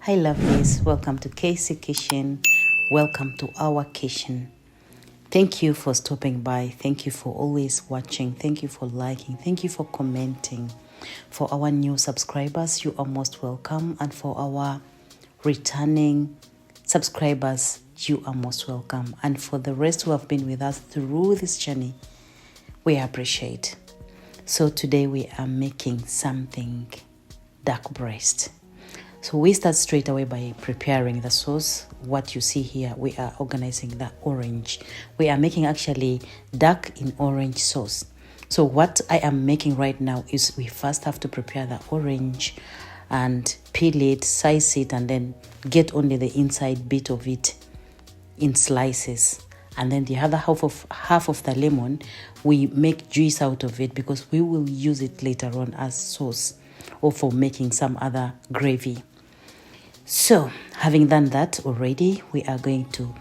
Hi lovelies, welcome to KC Kitchen. Welcome to our kitchen. Thank you for stopping by. Thank you for always watching. Thank you for liking. Thank you for commenting. For our new subscribers, you are most welcome. And for our returning subscribers, you are most welcome. And for the rest who have been with us through this journey, we appreciate. So today we are making something duck breast. So we start straight away by preparing the sauce. What you see here, we are organizing the orange. We are making actually duck in orange sauce. So what I am making right now is we first have to prepare the orange and peel it, slice it, and then get only the inside bit of it in slices. And then the other half of the lemon, we make juice out of it because we will use it later on as sauce or for making some other gravy. So, having done that already, we are going to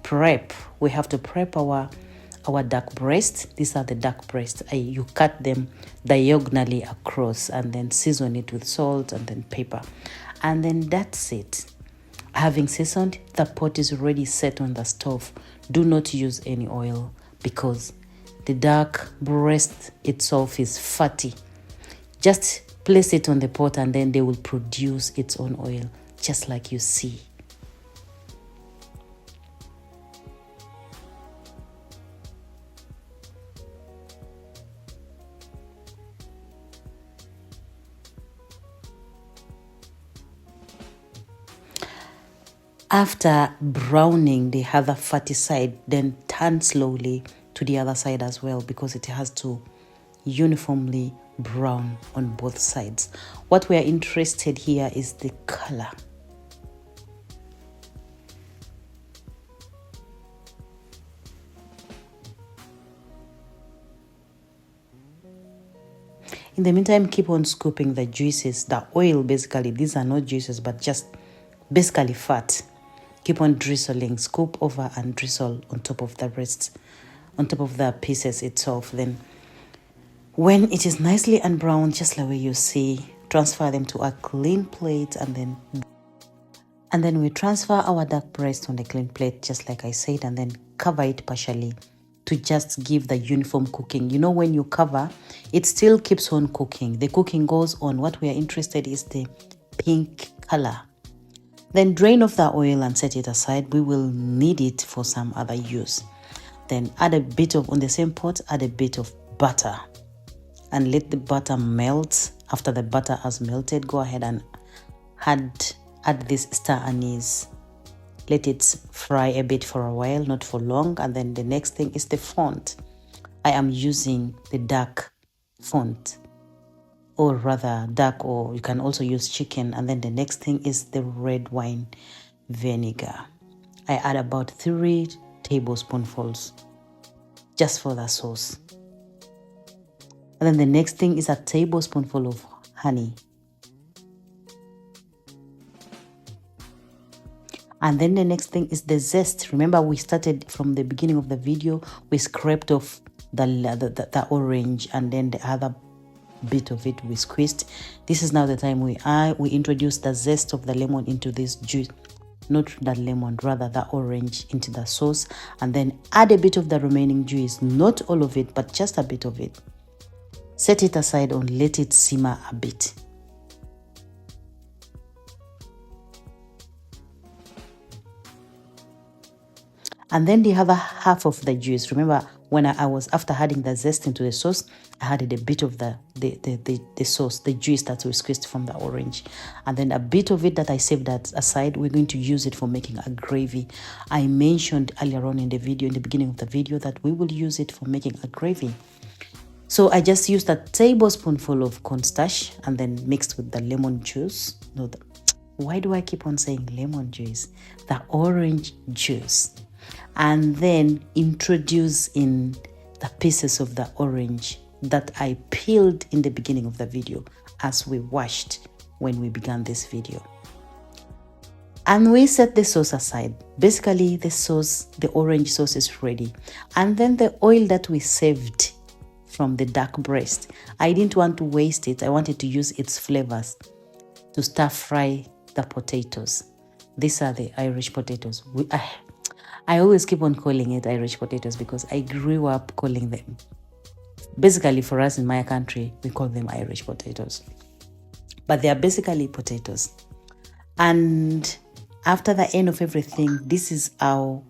prep. We have to prep our duck breast. These are the duck breasts. You cut them diagonally across and then season it with salt and then pepper. And then that's it. Having seasoned, the pot is already set on the stove. Do not use any oil because the duck breast itself is fatty. Just place it on the pot and then they will produce its own oil, just like you see. After browning the other fatty side, then turn slowly to the other side as well because it has to uniformly brown on both sides. What we are interested here is the color. In the meantime, keep on scooping the juices, the oil basically. These are not juices, but just basically fat. Keep on drizzling, scoop over and drizzle on top of the breast, on top of the pieces itself. Then when it is nicely unbrowned, just like you see, transfer them to a clean plate and then we transfer our duck breast on a clean plate, just like I said, and then cover it partially to just give the uniform cooking. You know, when you cover, it still keeps on cooking. The cooking goes on. What we are interested is the pink color. Then drain off the oil and set it aside. We will need it for some other use. Then add a bit of, on the same pot, add a bit of butter and let the butter melt. After the butter has melted, go ahead and add this star anise. Let it fry a bit for a while, not for long. And then the next thing is the font. I am using the dark font, or rather dark, or you can also use chicken. And then the next thing is the red wine vinegar. I add about 3 tablespoonfuls just for the sauce. And then the next thing is a tablespoonful of honey. And then the next thing is the zest. Remember, we started from the beginning of the video. We scraped off the orange and then the other bit of it we squeezed. This is now the time we introduce the zest of the lemon into this juice. Not the lemon, rather the orange into the sauce. And then add a bit of the remaining juice. Not all of it, but just a bit of it. Set it aside and let it simmer a bit. And then the other half of the juice. Remember, when I was, after adding the zest into the sauce, I added a bit of the sauce, the juice that we squeezed from the orange. And then a bit of it that I saved that aside, we're going to use it for making a gravy. I mentioned earlier on in the video, in the beginning of the video, that we will use it for making a gravy. So I just used a tablespoonful of cornstarch and then mixed with the lemon juice. No, why do I keep on saying lemon juice? The orange juice. And then introduce in the pieces of the orange that I peeled in the beginning of the video as we washed when we began this video. And we set the sauce aside. Basically, the sauce, the orange sauce is ready. And then the oil that we saved from the duck breast, I didn't want to waste it. I wanted to use its flavors to stir fry the potatoes. These are the Irish potatoes. I always keep on calling it Irish potatoes because I grew up calling them. Basically, for us in my country, we call them Irish potatoes. But they are basically potatoes. And after the end of everything, this is how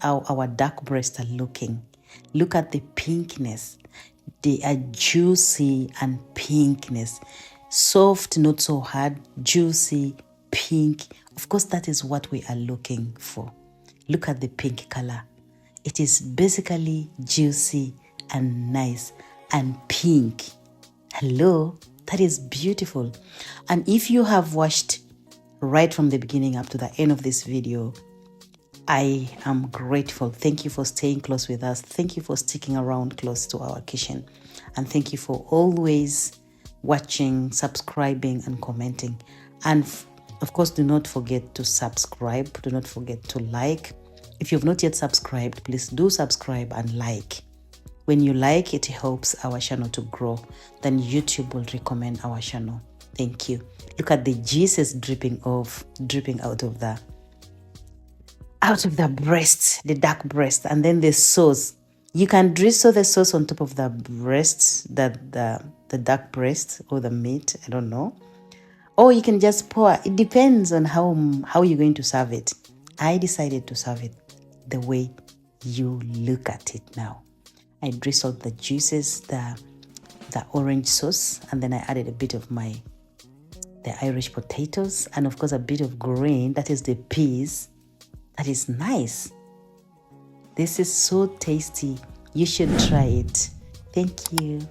our duck breasts are looking. Look at the pinkness. They are juicy and pinkness. Soft, not so hard, juicy, pink. Of course, that is what we are looking for. Look at the pink color. It is basically juicy and nice and pink. Hello, that is beautiful. And if you have watched right from the beginning up to the end of this video, I am grateful. Thank you for staying close with us. Thank you for sticking around close to our kitchen. And thank you for always watching, subscribing, and commenting. And of course, do not forget to subscribe. Do not forget to like. If you've not yet subscribed, please do subscribe and like. When you like, it helps our channel to grow. Then YouTube will recommend our channel. Thank you. Look at the juices dripping out of the breast, the duck breast, and then the sauce. You can drizzle the sauce on top of the breasts, the duck breast or the meat. I don't know. Or you can just pour. It depends on how you're going to serve it. I decided to serve it the way you look at it now. I drizzled the juices, the orange sauce, and then I added a bit of the Irish potatoes, and of course a bit of green, that is the peas. That is nice. This is so tasty. You should try it. Thank you.